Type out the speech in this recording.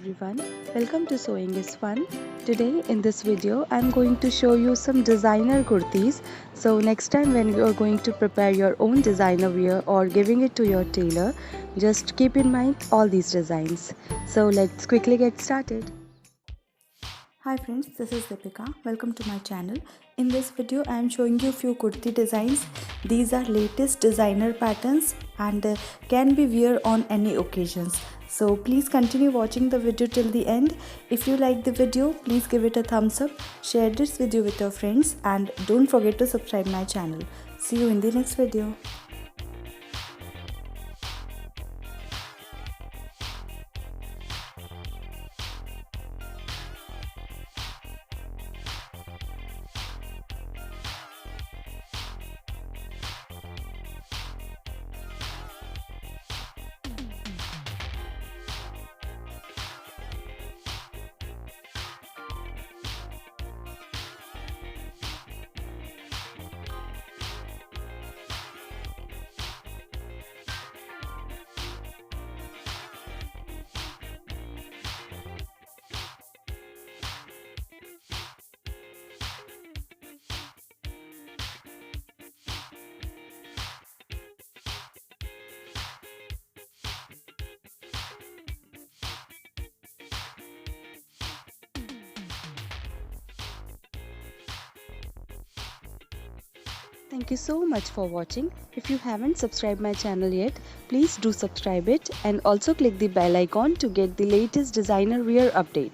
everyone, welcome to Sewing is Fun. Today in this video I'm going to show you some designer kurtis. So next time when you are going to prepare your own designer wear or giving it to your tailor, just keep in mind all these designs. So let's quickly get started. Hi friends, this is Deepika. Welcome to my channel. In this video I am showing you few kurti designs. These are latest designer patterns and can be wear on any occasions. So please continue watching the video till the end. If you like the video, please give it a thumbs up, share this video with your friends and don't forget to subscribe my channel. See you in the next video. Thank you so much for watching. If you haven't subscribed my channel yet, please do subscribe it and also click the bell icon to get the latest designer wear update.